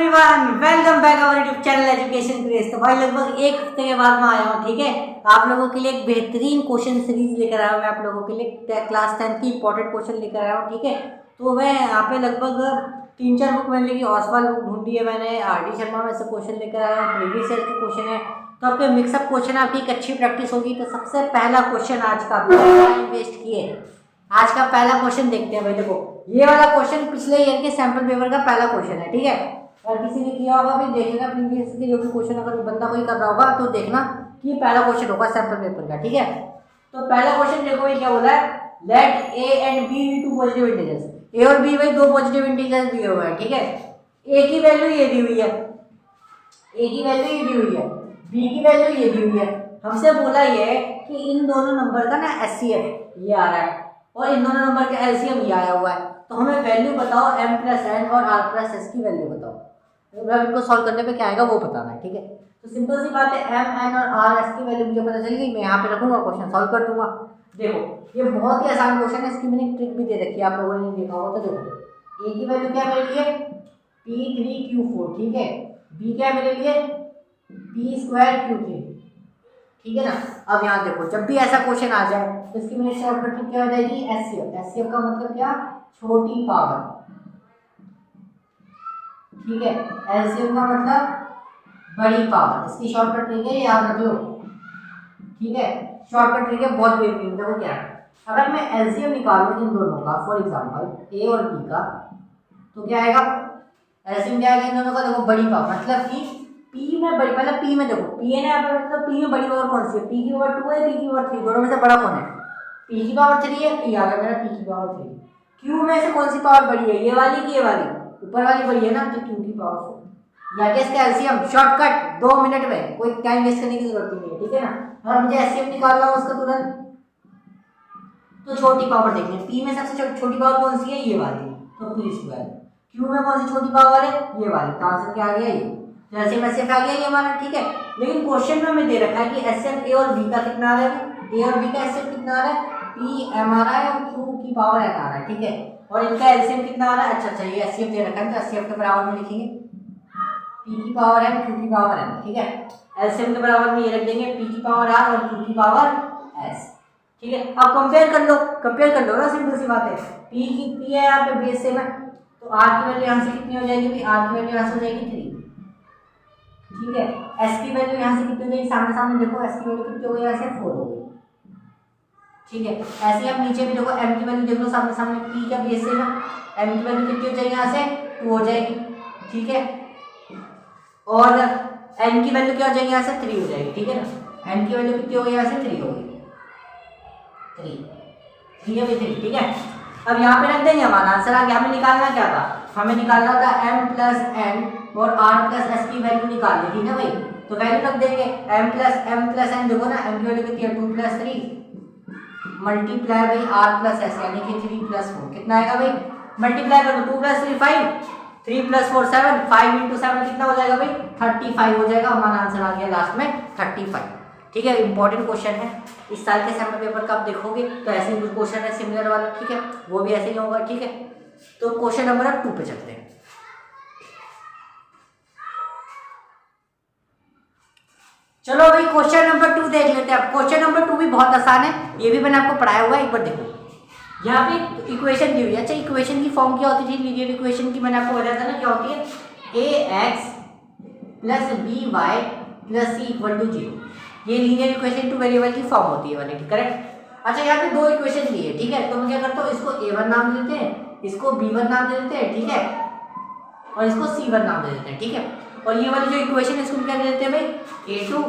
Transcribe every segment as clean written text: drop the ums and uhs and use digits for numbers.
Everyone, welcome back our YouTube channel Education Craze. तो भाई लगभग एक हफ्ते के बाद मैं आया हूँ, ठीक है। आप लोगों के लिए एक बेहतरीन क्वेश्चन सीरीज लेकर आया हूँ। मैं आप लोगों के लिए क्लास 10 की इंपॉर्टेंट क्वेश्चन लेकर आया हूँ, ठीक है। तो मैं यहाँ पे लगभग 3-4 बुक मैंने ली, ऑसवाल बुक ढूंढी है मैंने, आर.डी. शर्मा में से क्वेश्चन लेकर आया हूँ, प्रीवियस ईयर के क्वेश्चन है। तो आपके मिक्सअप क्वेश्चन आपकी एक अच्छी प्रैक्टिस होगी। तो सबसे पहला क्वेश्चन आज का, टाइम वेस्ट किए, आज का पहला क्वेश्चन देखते हैं। भाई देखो, ये वाला क्वेश्चन पिछले ईयर के सैंपल पेपर का पहला क्वेश्चन है, ठीक है। और किसी ने किया होगा भी देखेगा प्रीवियस के जो भी क्वेश्चन, अगर बंदा कोई कर रहा होगा तो देखना कि पहला क्वेश्चन होगा सैंपल पेपर का, ठीक है। तो पहला क्वेश्चन देखो, ये क्या बोला है, let A and B be two positive integers. A और बी भाई दो पॉजिटिव इंटीजर्स दिए हुए हैं, ठीक है। ए की वैल्यू ये दी हुई है, ए की वैल्यू ये दी हुई है, बी की वैल्यू ये दी हुई है। हमसे बोला ये है कि इन दोनों नंबर का ना एचसीएफ ये आ रहा है और इन दोनों नंबर का एलसीएम ये आया हुआ है। तो हमें वैल्यू बताओ m प्लस n और r प्लस s की वैल्यू बताओ। मतलब इनको सॉल्व करने पे क्या आएगा वो बताना है, ठीक है। तो सिंपल सी बात है, m n और r s की वैल्यू मुझे पता चल गई, मैं यहाँ पे रखूंगा, क्वेश्चन सॉल्व कर दूंगा। देखो ये बहुत ही आसान क्वेश्चन है, इसकी मैंने एक ट्रिक भी दे रखी है, आप लोगों ने देखा होगा। तो देखो a की वैल्यू क्या मेरे लिए p3q4, ठीक है। b क्या मेरे लिए p2q3, ठीक है ना। अब यहाँ देखो, जब भी ऐसा क्वेश्चन आ जाए तो इसकी मेरे शॉर्टकट ट्रिक क्या हो जाएगी, एचसीएफ। एचसीएफ का मतलब क्या, छोटी पावर, ठीक है। एलसीएम का मतलब बड़ी पावर। इसकी शॉर्टकट ट्रिक है, याद रख लो, ठीक है। शॉर्टकट ट्रिक है, बहुत बेहतरीन। देखो क्या है, अगर मैं एलसीएम निकालूं इन दोनों का, फॉर एग्जांपल ए और बी का, तो क्या आएगा, एलसीएम क्या आएगा इन दोनों का, देखो बड़ी पावर, मतलब कि P में बड़ी, पहले P में देखो, P है ना यहाँ पे, मतलब P में बड़ी पावर कौन सी है, P की पावर 2 है, P की पावर 3, दोनों में से बड़ा कौन है, P की पावर 3 है, P आ गया मेरा P की पावर 3। Q में से कौन सी पावर बड़ी है, ये वाली की ये वाली, ऊपर वाली बड़ी है ना, तो Q की पावर 4। या इसका एलसीएम शॉर्टकट 2 मिनट में, कोई टाइम वेस्ट करने की जरूरत नहीं है, ठीक है ना। और मुझे एलसीएम निकालना है उसका तुरंत, तो छोटी पावर देखनी है। P में सबसे छोटी पावर कौन सी है, ये वाली, तो P²। Q में कौन सी छोटी पावर है, ये वाली, तो आंसर क्या आ गया, ये जैसे एचसीएफ आ गया ये हमारा, ठीक है। लेकिन क्वेश्चन में हमें दे रखा है कि एचसीएफ ए और बी का कितना आ रहा है, ए और बी का एचसीएफ कितना आ रहा है, पी एम आ रहा है और क्यू की पावर एन आ रहा है, ठीक है। और इनका एलसीएम कितना आ रहा है, अच्छा ये एचसीएफ दे रखा है, तो एचसीएफ के बराबर में लिखेंगे पी की पावर एन, क्यू की पावर एन, ठीक है। एलसीएम के बराबर में ये रख देंगे पी की पावर आर और क्यू की पावर एस, ठीक है। अब कंपेयर कर लो ना, सिंपल सी बात है। पी है यहाँ पे बेस से में, तो आर की वैल्यू यहाँ से कितनी हो जाएगी, आर की वैल्यू यहाँ से हो जाएगी 3, ठीक है। एस की वैल्यू यहाँ से कितनी हो गई, सामने देखो, एस की वैल्यू कितनी हो गई, यहाँ से 4 हो गई, ठीक है। ऐसे आप नीचे भी देखो, एम की वैल्यू देख लो, सामने पी का बेस से ना, एम की वैल्यू कितनी हो जाएगी, यहाँ से 2 हो जाएगी, ठीक है। और एन की वैल्यू क्या हो जाएगी, यहाँ से 3 हो जाएगी, ठीक है ना। एन की वैल्यू कितनी हो गई, यहाँ से 3 हो गई, 3, ठीक है। अब यहाँ पे रख देंगे, हमारा आंसर आ गया। हमें निकालना क्या था, हमें निकालना था m प्लस n और r प्लस s की वैल्यू निकालनी थी ना भाई। तो वैल्यू रख देंगे m प्लस n, देखो ना m की वैल्यू कितनी है, 2 plus 3 multiply by r plus s, यानी कि 3 प्लस 4 कितना आएगा भाई, मल्टीप्लाई करो, 2 प्लस 3 5, 3 प्लस 4 7, 5 इंटू 7 कितना हो जाएगा भाई, 35 हो जाएगा। हमारा आंसर आ गया लास्ट में 35, ठीक है। इंपॉर्टेंट क्वेश्चन है, इस साल के सैंपल पेपर का आप देखोगे तो ऐसे ही क्वेश्चन है सिमिलर वाला, ठीक है, वो भी ऐसे ही होगा, ठीक है। तो क्वेश्चन नंबर 2 पे चलते हैं। चलो भाई क्वेश्चन नंबर 2 देख लेते हैं। क्वेश्चन नंबर 2 भी बहुत आसान है, ये भी मैंने आपको पढ़ाया हुआ है, एक बार देखो। यहाँ पे इक्वेशन दी हुई है। अच्छा, इक्वेशन की फॉर्म क्या होती थी, लीनियर इक्वेशन की मैंने आपको बताया था ना, क्या होती है, ax plus by plus c equal to 0। ये लीनियर इक्वेशन टू वेरिएबल की फॉर्म होती है वाली, करेक्ट। अच्छा, यहाँ पे 2 इक्वेशन दी है, ठीक है। तो मैं क्या करता हूँ, इसको a1 नाम देते हैं, इसको b1 नाम दे देते हैं, ठीक है, और इसको c1 नाम दे देते हैं, ठीक है। और ये वाली जो इक्वेशन है इसको क्या दे देते हैं भाई, a2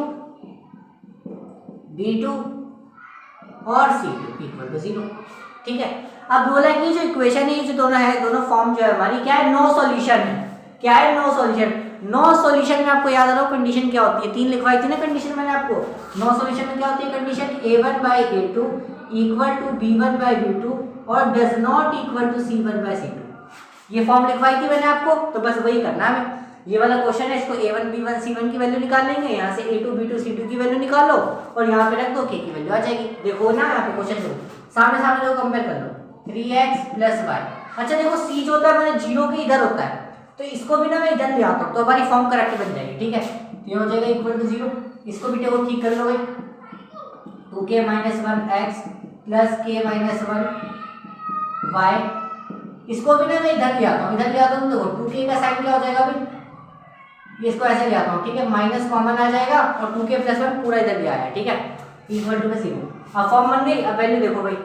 b2 और c2 इक्वल टू 0, ठीक है। अब बोला कि जो इक्वेशन है, जो दोनों है, दोनों फॉर्म जो है हमारी क्या है, नो सॉल्यूशन है। क्या है, नो सॉल्यूशन। नो सॉल्यूशन में आपको याद आ रहा हो कंडीशन क्या होती है, 3 लिखवाई थी ना कंडीशन मैंने आपको। नो सॉल्यूशन में क्या होती है condition, a1 by a2 equal to b1 by b2 और does not equal to c1 by c2। ये फॉर्म लिखवाई थी मैंने आपको, तो बस वही करना है हमें। ये वाला क्वेश्चन है, इसको a1 b1 c1 की वैल्यू निकाल लेंगे, यहाँ से a2 b2 c2 की वैल्यू निकाल लो और यहाँ पे रख दो, k की वैल्यू आ जाएगी। देखो ना यहाँ पे क्वेश्चन देखो, सामने देखो, कंपेयर कर लो, 3x प्लस y। अच्छा देखो, c जो होता है मैंने 0 के इधर होता है, तो इसको भी ना मैं इधर ले आता हूँ तो हमारी फॉर्म करेक्ट बन जाएगी, ठीक है। तो ये हो जाएगा इक्वल टू 0। इसको भी टेबल ठीक कर लो भाई, 2k - 1 x plus k - 1 y। इसको भी ना मैं इधर ले आता हूँ, इधर ले आता हूँ तो 2k का साइन क्या हो जाएगा भाई, ये इसको ऐसे ले आता हूँ, ठीक है, माइनस कॉमन आ जाएगा और 2k + 1 पूरा इधर ले आया, ठीक है, इक्वल टू 0। अब फॉर्म बन गई। अब वैल्यू देखो भाई,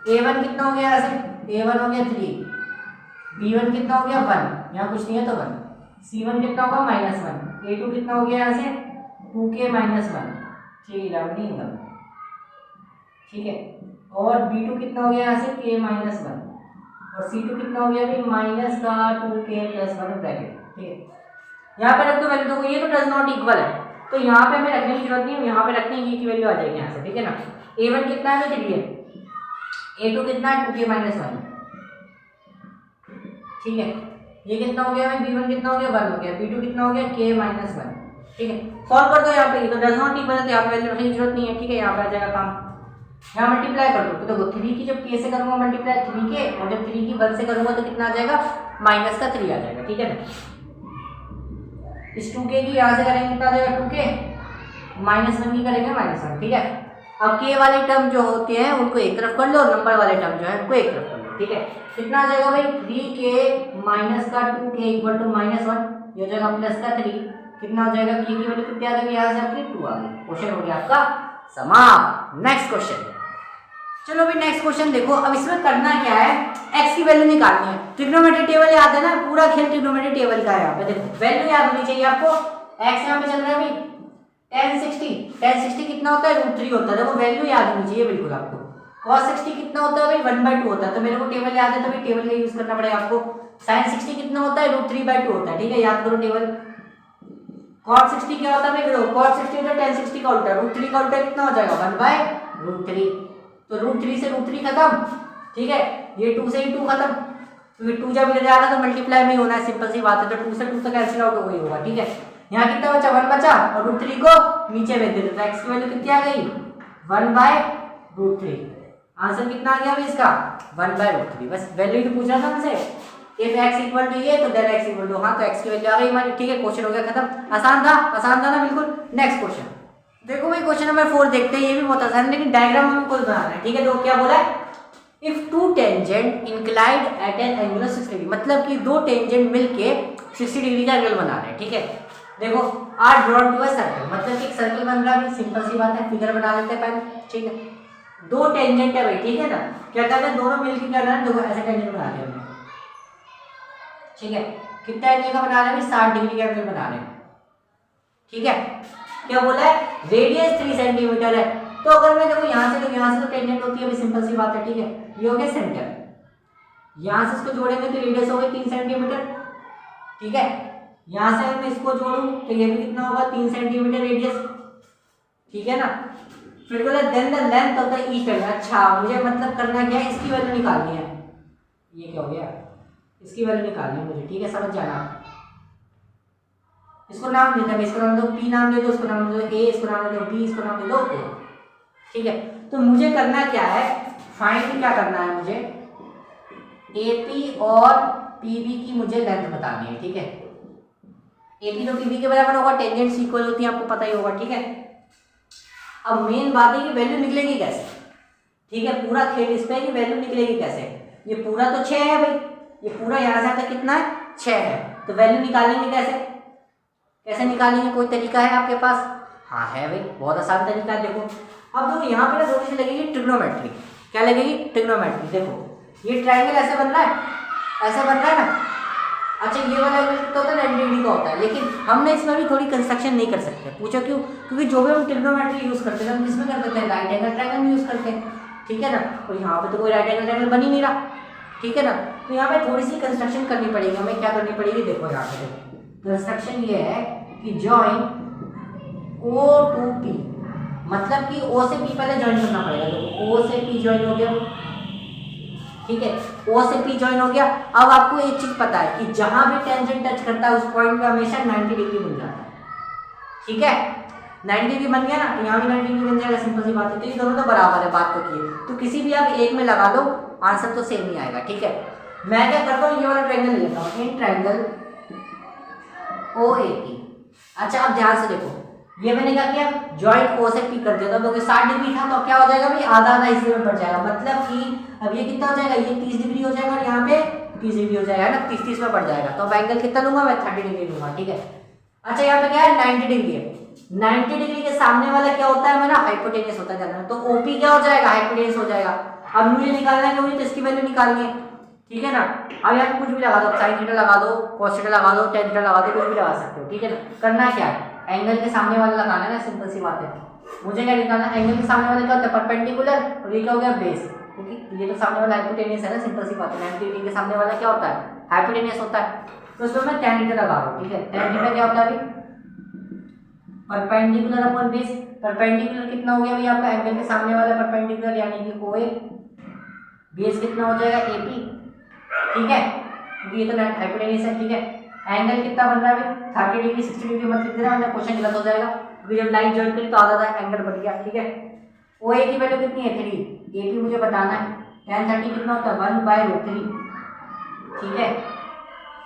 a1 कितना हो गया, ऐसे a1 हो गया 3, b1 कितना हो गया 1, यहाँ कुछ नहीं है तो 1, c1 कितना होगा -1, a2 कितना हो गया यहाँ से 2k - 1, 3 ठीक है, और b2 कितना हो गया यहाँ से k - 1 और c2 कितना हो गया भाई माइनस का 2k + 1 ब्रैकेट, ठीक है। यहाँ पे रख दो वैल्यू, देखो ये तो डज नॉट इक्वल है तो यहाँ पे हमें रखने की जरूरत नहीं है, यहाँ पे रखने की वैल्यू आ जाएगी यहाँ से, ठीक है ना। a1 कितना है 3 है, a2 कितना है 2k - 1, ठीक है, ये कितना हो गया भाई b1 कितना हो गया 1 हो गया, b2 कितना हो गया k - 1, ठीक है। सॉल्व कर दो यहाँ पे, ये तो डज नॉट इक्वल है तो यहाँ पे वैल्यू रखने की जरूरत नहीं है, ठीक है। यहाँ पे आ जाएगा काम, यहाँ मल्टीप्लाई कर दो तो देखो 3 की जब k से करूंगा मल्टीप्लाई 3 के, और जब 3 की 1 से करूंगा तो कितना आ जाएगा माइनस का 3 आ जाएगा, ठीक है ना। इस 2k की यहाँ से करेंगे कितना आ जाएगा 2k, -1 की करेंगे -1, ठीक है। अब k वाले टर्म जो होते हैं उनको एक तरफ कर लो और नंबर वाले टर्म जो है उनको एक तरफ कर लो, ठीक है। कितना आ जाएगा भाई 3k माइनस का 2k इक्वल टू -1, ये हो जाएगा प्लस का 3, कितना हो जाएगा k की वैल्यू कितनी आ गई यहाँ से आपकी 2 आ गई। क्वेश्चन हो गया आपका समाप्त। नेक्स्ट क्वेश्चन, चलो भाई नेक्स्ट क्वेश्चन देखो। अब इसमें करना क्या है, x की वैल्यू निकालनी है। ट्रिग्नोमेट्री टेबल याद है ना, पूरा खेल ट्रिग्नोमेट्री टेबल का है। यहाँ पे देखो वैल्यू याद होनी चाहिए आपको। x यहाँ पे चल रहा है भाई tan 60 कितना होता है √3 होता है, देखो वैल्यू याद होनी चाहिए बिल्कुल आपको। cos 60 कितना होता है भाई 1/2 होता है, तो मेरे को टेबल याद है तो भाई टेबल का यूज करना पड़ेगा आपको। sin 60 कितना होता है √3/2 होता है, ठीक है, याद करो टेबल। cot 60 क्या होता है भाई, cot 60 होता है tan 60 का उल्टा, √3 का उल्टा कितना हो जाएगा 1/√3, तो √3 से √3 खत्म, ठीक है, ये 2 से ही 2 खत्म, तो ये 2 जब इधर जाएगा तो मल्टीप्लाई में ही होना है, सिंपल सी बात है, तो 2 से 2 तो कैंसिल आउट हो गई होगा, ठीक है। यहाँ कितना बचा 1 बचा और √3 को नीचे भेज देते, तो x की वैल्यू कितनी आ गई 1/√3। आंसर कितना आ गया अभी इसका 1/√3, बस वैल्यू तो पूछ रहा था हमसे, इफ x इक्वल टू ये तो देन x इक्वल टू, हाँ तो x की वैल्यू आ गई हमारी, ठीक है। क्वेश्चन हो गया खत्म, आसान था ना बिल्कुल। नेक्स्ट क्वेश्चन देखो भाई, क्वेश्चन नंबर 4 देखते हैं, ये भी बहुत आसान है लेकिन डायग्राम हमें खुद बनाना है, ठीक है। तो क्या बोला है, if two tangent inclined at an angle of 60 degree, मतलब कि दो टेंजेंट मिलके 60 डिग्री का एंगल बना रहे हैं, ठीक है। देखो are drawn to a circle, मतलब कि एक सर्कल बन रहा है, सिंपल सी बात है, फिगर बना लेते हैं पहले, ठीक है। दो टेंजेंट है भाई, ठीक है ना, क्या कहते हैं दोनों मिलके क्या करना है, देखो ऐसे टेंजेंट बना दिया हमने, ठीक है। कितना एंगल का बना रहे हैं, 60 डिग्री का एंगल बना रहे हैं, ठीक है। क्या बोला है, रेडियस 3 सेंटीमीटर है, तो अगर मैं देखो यहाँ से तो टेंजेंट होती है, सिंपल सी बात है, ठीक है। ये हो गया सेंटर, यहाँ से इसको जोड़ेंगे तो रेडियस हो गई 3 सेंटीमीटर, ठीक है। यहाँ से मैं इसको जोड़ूं तो ये भी कितना होगा 3 सेंटीमीटर रेडियस, ठीक है ना। फिर बोला then the length of the each angle, अच्छा मुझे मतलब करना क्या है, इसकी वैल्यू निकालनी है, ये क्या हो गया, इसकी वैल्यू निकालनी है मुझे, ठीक है, समझ जाना। इसको नाम देते हैं, इसको नाम दो P, नाम दे दो, इसको नाम दे दो A, इसको नाम दे दो B, इसको नाम दे दो O, ठीक है। तो मुझे करना क्या है, फाइंड क्या करना है मुझे, AP और PB की मुझे लेंथ बतानी है, ठीक है। AP तो PB के बराबर होगा, टेंजेंट्स इक्वल होती है, आपको पता ही होगा, ठीक है। अब मेन बात है कि वैल्यू निकलेगी कैसे, ठीक है, पूरा खेल इस पे कि वैल्यू निकलेगी कैसे। ये पूरा तो 6 है भाई, ये पूरा यहाँ से आता कितना है 6 है, तो वैल्यू निकालेंगे कैसे निकालेंगे, कोई तरीका है आपके पास? हाँ है भाई, बहुत आसान तरीका है। देखो अब देखो यहाँ पे ना थोड़ी सी लगेगी ट्रिग्नोमेट्री, क्या लगेगी ट्रिग्नोमेट्री। देखो ये ट्रायंगल ऐसे बन रहा है ना, अच्छा ये वाला एंगल कितना होता है 90 डिग्री का होता है, लेकिन हमने इसमें भी थोड़ी कंस्ट्रक्शन नहीं कर सकते, पूछो क्यों, क्योंकि जो भी हम ट्रिग्नोमेट्री यूज करते हैं हम किसमें कर देते हैं, राइट एंगल ट्रायंगल में यूज करते हैं, ठीक है ना। और यहाँ पे तो कोई राइट एंगल ट्रायंगल बन ही नहीं रहा, ठीक है ना। तो यहाँ पे थोड़ी सी कंस्ट्रक्शन करनी पड़ेगी हमें, क्या करनी पड़ेगी, देखो यहाँ पे कंस्ट्रक्शन ये है कि जॉइन O to P, मतलब कि O से P पहले ज्वाइन करना पड़ेगा। देखो O से P ज्वाइन हो गया, ठीक है, O से P ज्वाइन हो गया। अब आपको एक चीज पता है कि जहां भी टेंजेंट टच करता है उस पॉइंट पे हमेशा 90 डिग्री बन जाता है, ठीक है। 90 डिग्री बन गया ना, तो यहाँ भी 90 डिग्री बन जाएगा, सिंपल सी बात है। तो ये दोनों तो बराबर है, बात तो की है, तो किसी भी आप एक में लगा लो आंसर तो सेम ही आएगा, ठीक है। मैं क्या करता हूँ, ये वाला ट्रायंगल ले लेता हूँ, इन ट्रायंगल OAP। अच्छा अब ध्यान से देखो, ये मैंने क्या किया, जॉइंट O से P कर दिया था, क्योंकि 60 डिग्री था तो क्या हो जाएगा भाई, आधा आधा हिस्से में बढ़ जाएगा, मतलब कि अब ये कितना हो जाएगा, ये 30 डिग्री हो जाएगा और यहाँ पे 30 डिग्री हो जाएगा ना, 30 में बढ़ जाएगा। तो अब एंगल कितना लूंगा मैं, 30 डिग्री लूंगा, ठीक है। अच्छा यहाँ पे क्या है, 90 डिग्री है, 90 डिग्री के सामने वाला क्या होता है मेरा, हाइपोटेन्यूस होता है जाना, तो OP क्या हो जाएगा, हाइपोटेन्यूस हो जाएगा। अब मुझे निकालना है कि मुझे तो इसकी वैल्यू निकालनी है, ठीक है ना। अब यहाँ पे कुछ भी लगा दो, साइन थीटा लगा दो, कॉस थीटा लगा दो, टेन थीटा लगा दो, कुछ भी लगा सकते हो, ठीक है ना। करना क्या है, एंगल के सामने वाला लगाना है ना, सिंपल सी बात है। मुझे क्या निकालना है, एंगल के सामने वाला क्या होता है, परपेंडिकुलर, और ये क्या हो गया, बेस, क्योंकि ये तो सामने वाला हाइपोटेन्यूस है ना, सिंपल सी बात है। 90 डिग्री के सामने वाला क्या होता है, हाइपोटेन्यूस होता है, तो इसमें मैं tan थीटा लगा रहा हूँ, ठीक है। tan थीटा क्या होता है अभी, परपेंडिकुलर अपॉन बेस। परपेंडिकुलर कितना हो गया भाई आपका, एंगल के सामने वाला परपेंडिकुलर यानी कि OA, बेस कितना हो जाएगा AP, ठीक है, क्योंकि ये तो हाइपोटेन्यूस है, ठीक है। एंगल कितना बन रहा है भाई, 30 डिग्री 60 डिग्री मत लिख देना, वरना क्वेश्चन गलत हो जाएगा, क्योंकि जब लाइन जॉइन करी तो आधा आधा एंगल बढ़ गया, ठीक है। OA की वैल्यू कितनी है, 3, AP मुझे बताना है, tan 30 कितना होता है, 1/√3, ठीक है।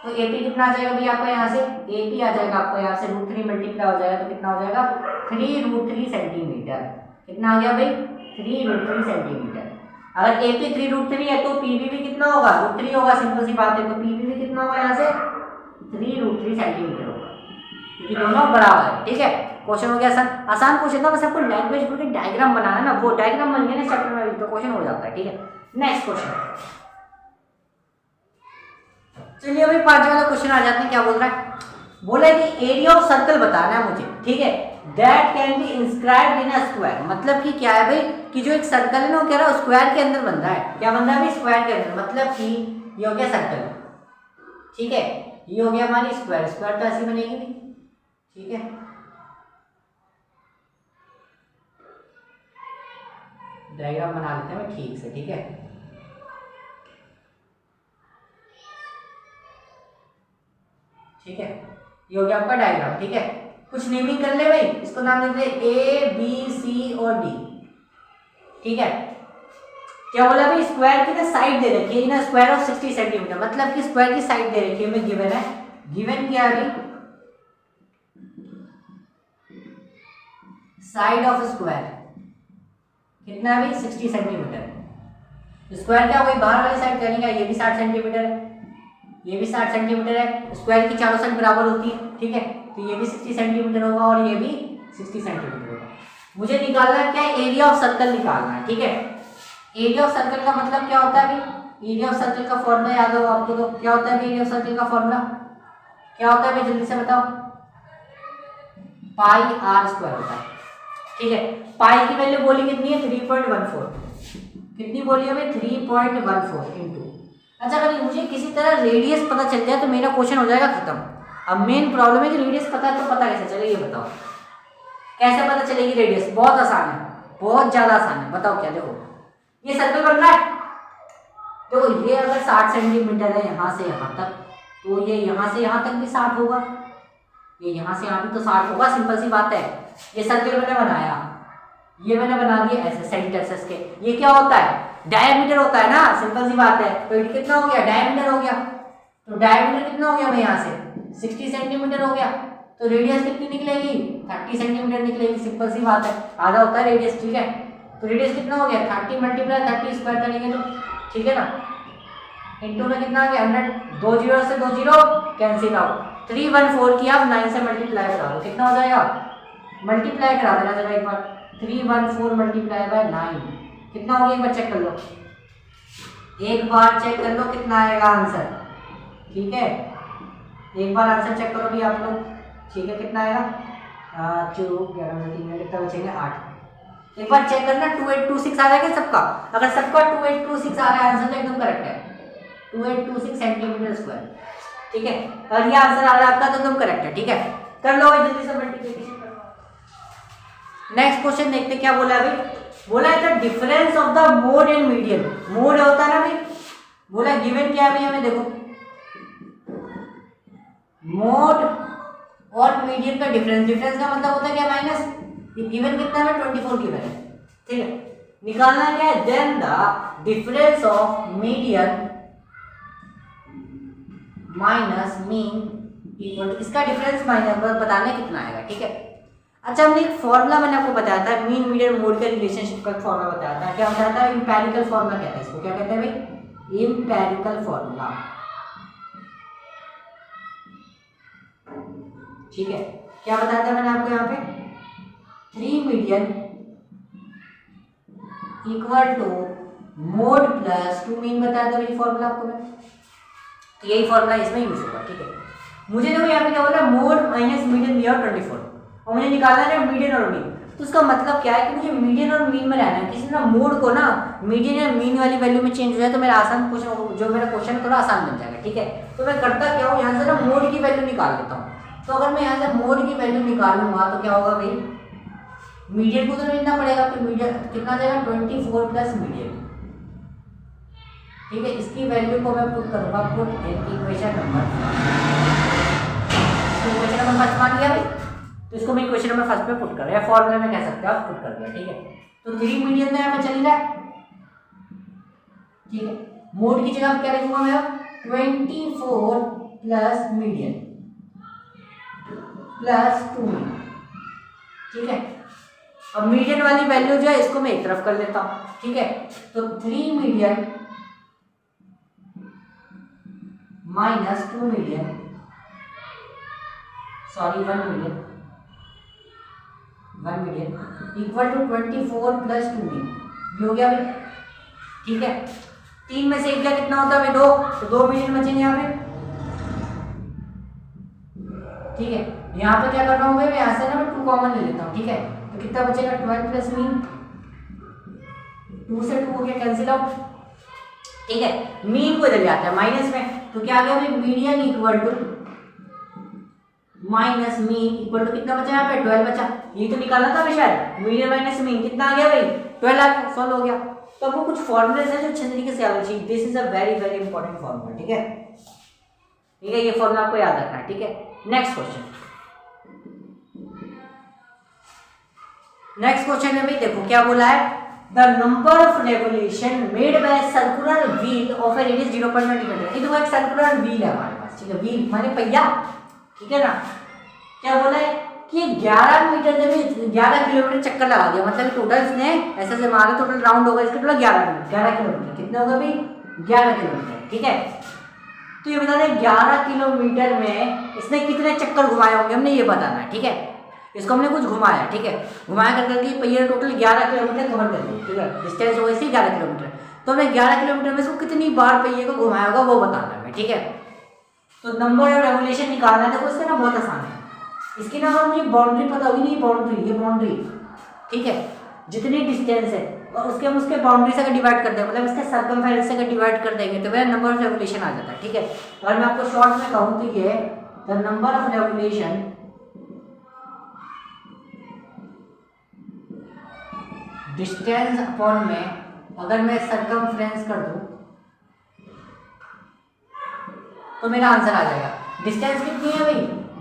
तो AP कितना आ जाएगा भाई आपका, यहाँ से AP आ जाएगा आपको, यहाँ से √3 मल्टीप्लाई हो जाएगा, तो कितना हो जाएगा, 3√3 सेंटीमीटर। कितना आ गया भाई, 3√3 सेंटीमीटर। अगर AP 3√3 है तो PB भी कितना होगा, √3 होगा, सिंपल सी बात है। तो PB भी कितना होगा, यहाँ से 3√3 सेंटीमीटर होगा, क्योंकि दोनों बराबर है, ठीक है। क्वेश्चन हो गया आसान, आसान क्वेश्चन था, बस आपको लैंग्वेज बोल के डायग्राम बनाना है ना, वो डायग्राम बन गया ना चैप्टर में तो क्वेश्चन हो जाता है, ठीक है। नेक्स्ट क्वेश्चन, चलिए अभी 5 वाला क्वेश्चन आ जाते हैं। क्या बोल रहा है, बोला है कि एरिया ऑफ सर्कल बताना है मुझे, ठीक है, that can be inscribed in a square. मतलब कि क्या है भाई, कि जो एक सर्कल है ना वो क्या रहा है, स्क्वायर के अंदर बन रहा है। क्या बन रहा है भाई, स्क्वायर के अंदर, मतलब कि ये हो गया सर्कल, ठीक है, ये हो गया हमारी स्क्वायर, स्क्वायर तो ऐसी बनेगी नहीं, ठीक है। डायग्राम बना लेते हैं ठीक से, ठीक है। ठीक है, ये हो गया आपका डायग्राम, ठीक है। कुछ नेमिंग कर ले भाई, इसको नाम देते हैं A B C और D, ठीक है। क्या बोला भाई, स्क्वायर की ना साइड दे रखी है ना, स्क्वायर ऑफ 60 सेंटीमीटर, मतलब कि स्क्वायर की साइड दे रखी है हमें, गिवन है, गिवन क्या है भाई, साइड ऑफ स्क्वायर कितना है भाई, 60 सेंटीमीटर। स्क्वायर क्या वही बाहर वाली साइड करेंगे, ये भी 60 सेंटीमीटर है, ये भी 60 सेंटीमीटर है, स्क्वायर की चारों साइड बराबर होती है, ठीक है। तो ये भी 60 सेंटीमीटर होगा और ये भी 60 सेंटीमीटर होगा। मुझे निकालना क्या है, एरिया ऑफ सर्कल निकालना है, ठीक है। एरिया ऑफ सर्कल का मतलब क्या होता है भाई, एरिया ऑफ सर्कल का फॉर्मूला याद हो आपको, तो क्या होता है भाई एरिया ऑफ सर्कल का फॉर्मूला, क्या होता है भाई जल्दी से बताओ, πr² होता है, ठीक है। पाई की वैल्यू बोली कितनी है, 3.14, कितनी बोली है भाई, 3.14 इंटू। अच्छा अगर मुझे किसी तरह रेडियस पता चल जाए तो मेरा क्वेश्चन हो जाएगा खत्म। अब मेन प्रॉब्लम है कि रेडियस पता है तो पता कैसे चले, ये बताओ कैसे पता चलेगी रेडियस। बहुत आसान है, बहुत ज्यादा आसान है, बताओ क्या। देखो ये सर्कल बन रहा है, तो ये अगर 60 सेंटीमीटर है यहाँ से यहाँ तक, तो ये यहाँ से यहाँ तक भी 60 होगा, ये यहाँ से यहाँ भी तो 60 होगा, सिंपल सी बात है। ये सर्कल मैंने बनाया, ये मैंने बना दिया ऐसे सेंटर से इसके, ये क्या होता है, डायमीटर होता है ना, सिंपल सी बात है। तो ये कितना हो गया, डायमीटर हो गया, तो डायमीटर कितना हो गया भाई, यहाँ से 60 सेंटीमीटर हो गया, तो रेडियस कितनी निकलेगी, 30 सेंटीमीटर निकलेगी, सिंपल सी बात है, आधा होता है रेडियस, ठीक है। तो रेडियस कितना हो गया, 30 मल्टीप्लाई 30 स्क्वायर करेंगे तो, ठीक है ना, इंटू में कितना आ गया 100, 2 जीरो से 2 जीरो कैंसिल आउट, 314 की आप 9 से मल्टीप्लाई करा दो, कितना हो जाएगा, मल्टीप्लाई करा देना जरा एक बार, 314 मल्टीप्लाई बाय 9 कितना हो गया, एक बार चेक कर लो, एक बार चेक कर लो कितना आएगा आंसर, ठीक है। एक बार आंसर चेक करो भी आप लोग, ठीक है, कितना आएगा, 11 कितना बचेंगे 8। एक बार चेक करना 2826 आ जाएगा सबका, अगर सबका 2826 आ रहा है आंसर तो एकदम करेक्ट है, 2826 सेंटीमीटर स्क्वायर, ठीक है। अगर ये आंसर आ रहा है आपका तो एकदम करेक्ट है, ठीक है। कर लो भाई जल्दी से मल्टीप्लिकेशन कर लो। नेक्स्ट क्वेश्चन देखते क्या बोला है भाई, बोला है the difference of the mode and median. Mode होता है ना भाई, बोला गिवन क्या है भाई हमें, देखो मोड और मीडियन का डिफरेंस, डिफरेंस का मतलब होता है क्या, माइनस, ये गिवन कितना है 24 गिवन है, ठीक है। निकालना क्या है, then the difference of median minus mean equal to इसका डिफरेंस माइनस बताना कितना आएगा, ठीक है। अच्छा हमने एक फॉर्मूला मैंने आपको बताया था मीन मीडियन मोड के रिलेशनशिप का फॉर्मूला बताया था, क्या बताया था? इंपेरिकल फॉर्मूला कहते हैं इसको, क्या कहते हैं भाई? इंपेरिकल फॉर्मूला, ठीक है। क्या बताया था मैंने आपको यहाँ पे? 3 median equal to mode plus 2 mean बताया था भाई फॉर्मूला आपको मैं, तो यही फॉर्मूला इसमें यूज होगा, ठीक है। मुझे देखो यहाँ पे क्या बोला, मोड माइनस मीडियन दिया 24 और मुझे निकालना है मीडियन और मीन, तो उसका मतलब क्या है कि मुझे मीडियन और मीन में रहना है। किसी ना मोड को ना मीडियन या मीन वाली वैल्यू में चेंज हो जाए तो मेरा आसान क्वेश्चन, जो मेरा क्वेश्चन है थोड़ा आसान बन जाएगा, ठीक है। तो मैं करता क्या हूँ, यहाँ से ना मोड की वैल्यू निकाल लेता हूँ। तो अगर मैं यहाँ से मोड की वैल्यू निकालूंगा तो क्या होगा भाई, मीडियन को तो लेना पड़ेगा, तो मीडियन कितना जाएगा 24 प्लस मीडियन, ठीक है। इसकी वैल्यू को मैं पुट करूंगा, put in equation number first मान लिया भाई, तो इसको मैं इक्वेशन नंबर फर्स्ट पे पुट कर रहा है, फॉर्मूला में कह सकते हो आप, पुट कर दिया, ठीक है। तो 3 मीडियन तो यहाँ पे चली जाए, ठीक है। मोड की जगह क्या लिखूंगा मैं, 24 प्लस मीडियन प्लस 2 मीडियन, ठीक है। अब मीडियन वाली वैल्यू जो है इसको मैं एक तरफ कर लेता हूं, ठीक है। तो 3 median minus 2 median, sorry 1 median equal to 24 plus 2 median, ये हो गया भाई, ठीक है। 3 में से एक क्या कितना होता है भाई, 2, तो 2 मीडियन बचेंगे यहाँ पे, ठीक है। यहाँ पे क्या कर रहा हूँ भाई, मैं यहाँ से ना 2 कॉमन ले लेता हूँ, ठीक है। तो कितना बचेगा, 12 प्लस मीन, 2 से 2 हो गया कैंसिल आउट, ठीक है। मीन को इधर ले आता है माइनस में, तो क्या आ गया भाई, median equal to minus mean equal to कितना बचा यहाँ पे, 12 बचा। ये तो निकालना था हमें शायद, मीडियन माइनस मीन कितना आ गया भाई, 12 आ गया, सॉल्व हो गया। तो आपको कुछ फॉर्मूले हैं जो अच्छे तरीके से आना चाहिए, this is a very very important formula, ठीक है, ठीक है। ये फॉर्मूला आपको याद रखना है, ठीक है। नेक्स्ट क्वेश्चन में भाई देखो क्या बोला है, the number of revolution made by circular wheel of a radius 0.20 metre. ये देखो एक सर्कुलर व्हील है हमारे पास, ठीक है, व्हील माने पहिया, ठीक है ना। क्या बोला है कि 11 मीटर जब 11 किलोमीटर चक्कर लगा दिया, मतलब टोटल इसने ऐसे से मारा, टोटल राउंड होगा इसका टोटल 11 किलोमीटर, कितना होगा भाई, 11 किलोमीटर, ठीक है। तो ये बता दें 11 किलोमीटर में इसने कितने चक्कर घुमाए होंगे, हमने ये बताना है, ठीक है। इसको हमने कुछ घुमाया, ठीक है, घुमाया कर करके पहिए टोटल 11 किलोमीटर कवर कर दिया, ठीक है। डिस्टेंस हो गई 11 किलोमीटर, तो हमने 11 किलोमीटर में इसको कितनी बार पहिए को घुमाया होगा वो बताना है, ठीक है। तो नंबर ऑफ रेवोल्यूशन निकालना है, देखो इसका ना बहुत आसान है। इसकी ना अगर मुझे बाउंड्री पता होगी, नहीं बाउंड्री, ये बाउंड्री, ठीक है, जितनी डिस्टेंस है और उसके हम उसके बाउंड्री से अगर डिवाइड कर दें, मतलब इसके सर्कमफेरेंस से अगर डिवाइड कर देंगे तो मेरा नंबर ऑफ रेवोल्यूशन आ जाता है, ठीक है। अगर मैं आपको शॉर्ट में कहूँ तो ये the number of revolution distance upon में अगर मैं सर्कमफ्रेंस कर दूं तो मेरा आंसर आ जाएगा। डिस्टेंस कितनी है भाई,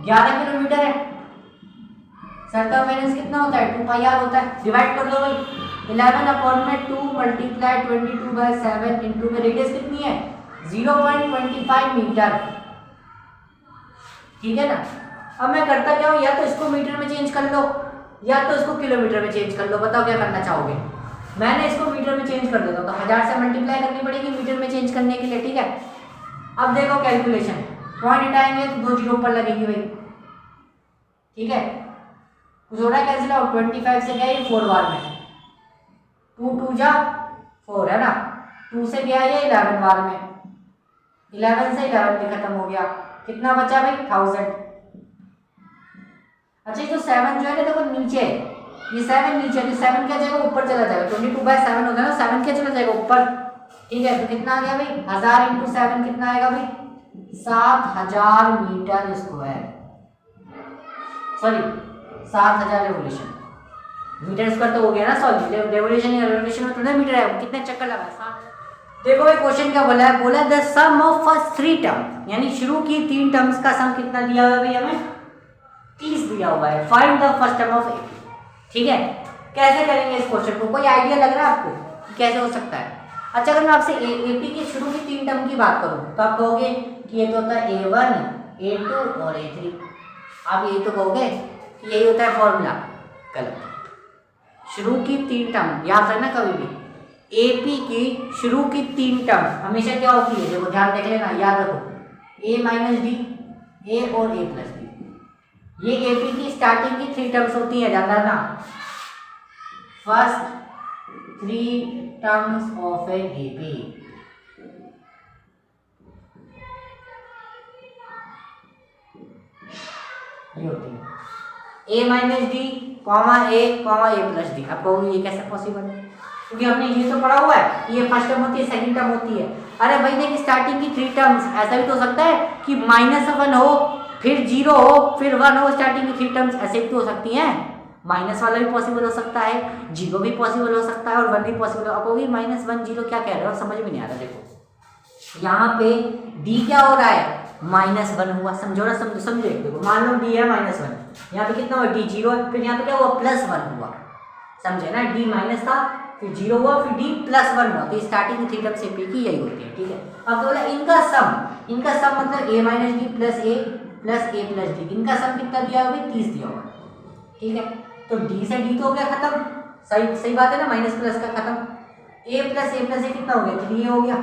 11 किलोमीटर है, सर्कमफेरेंस कितना होता है, 2 पाई आर होता है, डिवाइड कर दो भाई, 11 अपॉन में 2 मल्टीप्लाई 22/7 इंटू में रेडियस कितनी है 0.25 मीटर, ठीक है ना। अब मैं करता क्या हूँ, या तो इसको मीटर में चेंज कर लो या तो इसको किलोमीटर में चेंज कर लो, बताओ क्या करना चाहोगे। मैंने इसको मीटर में चेंज कर देता हूँ, तो 1000 से मल्टीप्लाई करनी पड़ेगी मीटर में चेंज करने के लिए, ठीक है। अब देखो कैलकुलेशन, पॉइंट हटाएंगे तो 2 जीरो ऊपर लगेगी भाई, ठीक है। कुछ हो रहा है कैंसिल आउट, 25 से गया ये 4 बार में, 2 2 जा 4 है ना, 2 से गया ये 11 बार में, 11 से 11 में खत्म हो गया, कितना बचा भाई 1000। अच्छा ये तो 7 जो है ना देखो नीचे है, ये 7 नीचे है, तो 7 क्या जाएगा ऊपर चला जाएगा, 22/7 होता है ना, 7 क्या चला जाएगा ऊपर, ठीक है। तो कितना आ गया भाई 1000 × 7 कितना आएगा भाई 7000 metre square, sorry 7000 revolution, metre square तो हो गया ना, सॉरी रेवोल्यूशन में थोड़ा मीटर है, कितने चक्कर लगा 7। देखो भाई क्वेश्चन क्या बोला है, बोला the sum of first 3 term, यानी शुरू की 3 टर्म्स का सम कितना दिया हुआ है भाई हमें 30 दिया हुआ है, find the first term of AP, ठीक है। कैसे करेंगे इस क्वेश्चन को, कोई आइडिया लग रहा है आपको कैसे हो सकता है। अच्छा अगर मैं आपसे एपी के शुरू की 3 टर्म की बात करूं तो आप कहोगे कि ये तो होता है A1 A2 और A3। आप यही तो कहोगे कि यही होता है फॉर्मूला, गलत। शुरू की 3 टर्म याद रखना कभी भी, AP की शुरू की 3 टर्म हमेशा क्या होती है, देखो ध्यान देख लेना, याद रखो, A माइनस डी, A और A प्लस डी, ये AP की स्टार्टिंग की 3 टर्म्स होती है, ध्यान रखना। First 3 terms of an AP, ये होती है A minus D comma A comma A plus D. आप कहोगे ये कैसे पॉसिबल है, क्योंकि हमने ये तो पढ़ा हुआ है, ये फर्स्ट टर्म होती है, सेकंड टर्म होती है। अरे भाई देख, स्टार्टिंग की 3 टर्म्स, ऐसा भी तो हो सकता है कि -1 हो, फिर 0 हो, फिर 1 हो, स्टार्टिंग की 3 टर्म्स ऐसे भी तो हो सकती हैं। माइनस वाला भी पॉसिबल हो सकता है, 0 भी पॉसिबल हो सकता है और 1 भी पॉसिबल हो। अब वो भी -1 0 क्या कह रहे हो, समझ में नहीं आ रहा। देखो यहाँ पे D क्या हो रहा है, -1 हुआ, समझो ना, समझो देखो, मान लो D है -1, यहाँ पे कितना हुआ, D 0, फिर यहाँ पे क्या हुआ, +1 हुआ, समझे ना। D माइनस था, फिर 0 हुआ, फिर D +1 हुआ, तो स्टार्टिंग की 3 टर्म से P की यही होती है, ठीक है। अब बोला इनका सम मतलब A minus D plus A plus A plus D, इनका सम कितना दिया हुआ, 30 दिया हुआ, ठीक है। तो D से D तो हो गया खत्म, सही बात है ना, माइनस प्लस का खत्म। A प्लस A कितना हो गया, 3 हो गया,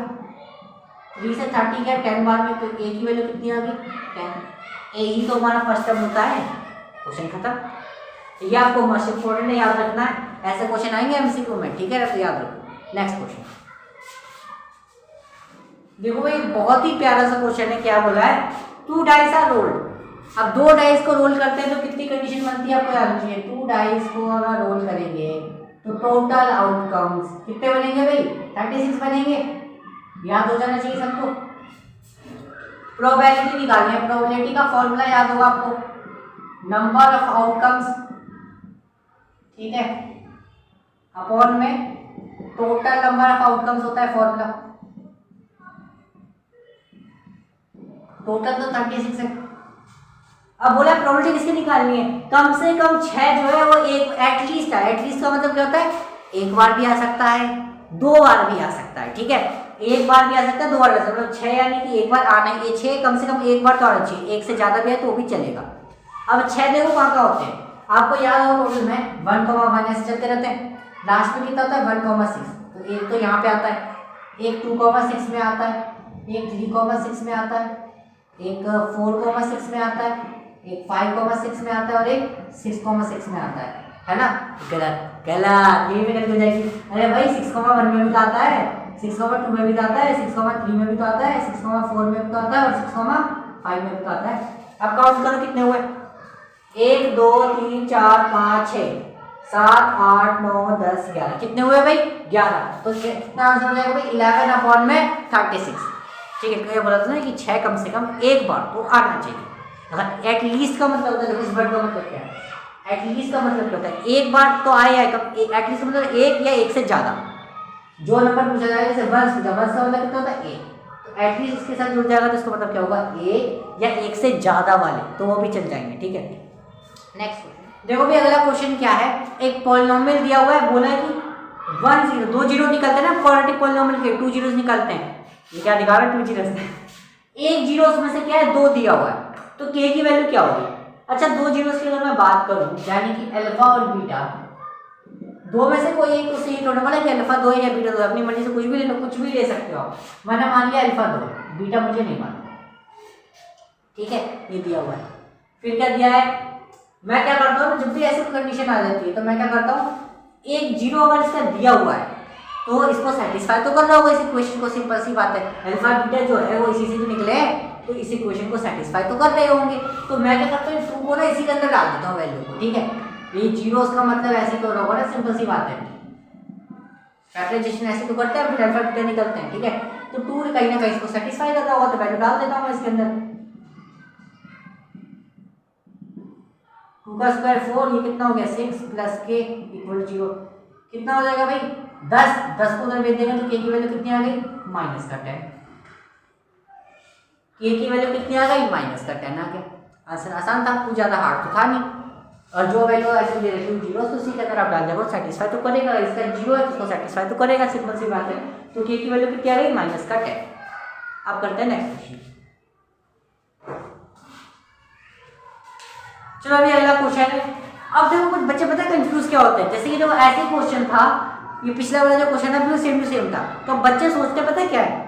3 से 30 क्या 10 बार में, तो A की वैल्यू कितनी आ गई, 10। A ही तो हमारा फर्स्ट टर्म होता है, क्वेश्चन खत्म। ये आपको मोस्ट इंपोर्टेंट है, याद रखना है, ऐसे क्वेश्चन आएंगे MCQ में, ठीक है, तो याद रखो। नेक्स्ट क्वेश्चन देखो भाई, बहुत ही प्यारा सा क्वेश्चन है, क्या बोला है, 2 डाइस आर रोल्ड। अब 2 डाइस को रोल करते हैं तो कितनी कंडीशन बनती है, आपको याद रखिए। 2 डाइस को अगर रोल करेंगे तो टोटल आउटकम्स कितने बनेंगे भाई, 36 बनेंगे, याद हो जाना चाहिए सबको। प्रोबेबिलिटी निकालनी है, प्रोबेबिलिटी का फॉर्मूला याद होगा आपको, नंबर ऑफ आउटकम्स, ठीक है, अपॉन में टोटल नंबर ऑफ आउटकम्स होता है फॉर्मूला। टोटल तो 36 है। अब बोला प्रोबेबिलिटी किसकी निकालनी है, कम से कम 6 जो है वो एक एटलीस्ट है। एटलीस्ट का मतलब क्या होता है, एक बार भी आ सकता है, 2 बार भी आ सकता है, ठीक है, एक बार भी आ सकता है, 2 बार भी आ सकता है, मतलब 6 यानी कि एक बार आना है, ये 6 कम से कम एक बार तो आना चाहिए, एक से ज्यादा भी है तो भी चलेगा। अब 6 देखो कहाँ होते हैं, आपको याद होगा टोटल में 1, 1 ऐसे चलते रहते हैं, लास्ट में कितना होता है 1, 6, तो एक तो यहाँ पे आता है, एक 2, 6 में आता है, एक 3, 6 में आता है, एक 4, 6 में आता है, एक 5, 6 में आता है और एक 6, में आता है ना। गलत गलत, ये भी गलत हो जाएगी। अरे भाई 6, 1 में भी तो आता है, 6, 2 में भी तो आता है, 6, 3 में भी तो आता है, 6, 4 में भी तो आता है और 6, 5 में भी तो आता है। अब काउंट करो कितने हुए, 1, 2, 3, 4, 5, 6, 7, 8, 9, 10, 11, कितने हुए भाई, 11। तो कितना आंसर हो जाएगा भाई, 11/36, ठीक है। क्या बोला था ना कि 6 कम से कम एक बार तो आना चाहिए। अगर एटलीस्ट का मतलब होता है, इस वर्ड का मतलब क्या है, एटलीस्ट का मतलब क्या होता है, एक बार तो आया है, एटलीस्ट का मतलब एक या एक से ज्यादा, जो नंबर पूछा जाएगा जैसे 1 का मतलब कितना होता है, 1, तो एटलीस्ट इसके साथ जुड़ जाएगा तो इसका मतलब क्या होगा, 1 या एक से ज्यादा वाले, तो वो भी चल जाएंगे, ठीक है। नेक्स्ट क्वेश्चन देखो भी, अगला क्वेश्चन क्या है, एक पॉलिनोमियल दिया हुआ है, बोला है कि 1 0, 2 जीरो निकलते हैं ना क्वाड्रेटिक पॉलिनोमियल के, 2 जीरोस निकलते हैं, ये क्या दिखा रहा है 2 जीरोस, एक जीरो उसमें से क्या है 2 दिया हुआ है, तो k की वैल्यू क्या होगी। अच्छा 2 जीरोस की अगर मैं बात करूं, यानी कि अल्फा और बीटा, दो में से कोई एक तो सही थोड़ा बोला कि अल्फा 2 है या बीटा 2, अपनी मर्जी से कुछ भी ले लो, कुछ भी ले सकते हो आप। मैंने मान लिया अल्फा 2, बीटा मुझे नहीं मालूम, ठीक है, ये दिया हुआ है। फिर क्या दिया है, मैं क्या करता हूँ, जब भी ऐसी कंडीशन आ जाती है तो मैं क्या करता हूँ, एक जीरो अगर इसका दिया हुआ है तो इसको सेटिस्फाई तो कर रहा होगा इस इक्वेशन को, सिंपल सी बात है, अल्फा बीटा जो है वो इसी से जो निकले तो इस इक्वेशन को सेटिस्फाई तो कर रहे होंगे। तो मैं क्या करता हूँ, 2 को ना इसी के अंदर डाल देता हूँ वैल्यू को, ठीक है, ये जीरोस का मतलब ऐसे तो होगा ना, सिंपल सी बात है, फैक्टराइजेशन ऐसे तो करते हैं, फिर अल्फा बीटा निकलते हैं, ठीक है, तो 2 कहीं ना कहीं इसको सेटिस्फाई कर रहा होगा तो वैल्यू डाल देता हूँ इसके अंदर। 2 का स्क्वायर 4, ये कितना हो गया 6 प्लस k इक्वल 0, कितना हो जाएगा भाई 10 को उधर भेज देंगे तो k की वैल्यू कितनी आ गई, -10, k की वैल्यू कितनी आ गई, -10 आ गया। आंसर आसान था, कुछ ज़्यादा हार्ड तो था नहीं, और जो वैल्यू ऐसे दे रही थी 0 तो उसी के अंदर आप डाल देंगे, सेटिस्फाई तो करेगा, इसका 0 है तो उसको सेटिस्फाई तो करेगा, सिंपल सी बात है। तो k की वैल्यू कितनी आ गई, -10। अब करते हैं नेक्स्ट क्वेश्चन। चलो अभी अगला क्वेश्चन है। अब देखो कुछ बच्चे पता है कंफ्यूज क्या होते हैं, जैसे कि जो ऐसे क्वेश्चन था, ये पिछला वाला जो क्वेश्चन है बिल्कुल सेम टू सेम था, तो बच्चे सोचते पता है क्या है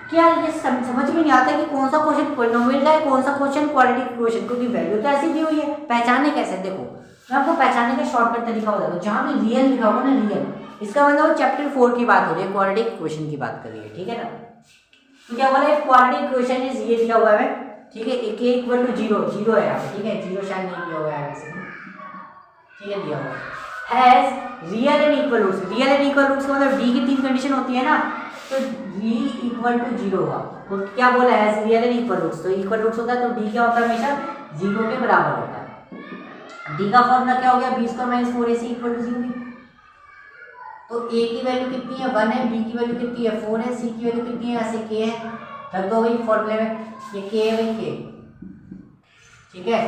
कि यार ये समझ में नहीं आता कि कौन सा क्वेश्चन पॉलिनोमियल का है, कौन सा क्वेश्चन क्वाड्रेटिक इक्वेशन, क्योंकि वैल्यू तो ऐसी दी हुई है, पहचाने कैसे। देखो मैं आपको पहचानने का शॉर्टकट तरीका बता दूं, जहाँ भी रियल लिखा होगा ना, रियल, इसका मतलब चैप्टर 4 की बात हो रही है, क्वाड्रेटिक इक्वेशन की बात कर रही है, ठीक है ना। तो क्या बोला है, क्वाड्रेटिक इक्वेशन इज, ये दिया हुआ है, ठीक है, a इक्वल टू 0, 0 है यहाँ पे, ठीक है, 0 शायद नहीं दिया हुआ है वैसे, ठीक है, दिया हुआ has real and equal roots. Real and equal roots का मतलब d की 3 कंडीशन होती है ना, तो d इक्वल टू 0 होगा। तो क्या बोला है, has real and equal roots, तो इक्वल रूट्स होता है तो d क्या होता है, हमेशा 0 के बराबर होता है। d का फॉर्मूला क्या हो गया, b² - 4ac इक्वल टू 0। तो a की वैल्यू कितनी है, 1 है, b की वैल्यू कितनी है, 4 है, c की वैल्यू कितनी है, ऐसे k है, रख दो भाई फॉर्मूले में, ये k है भाई k, ठीक है।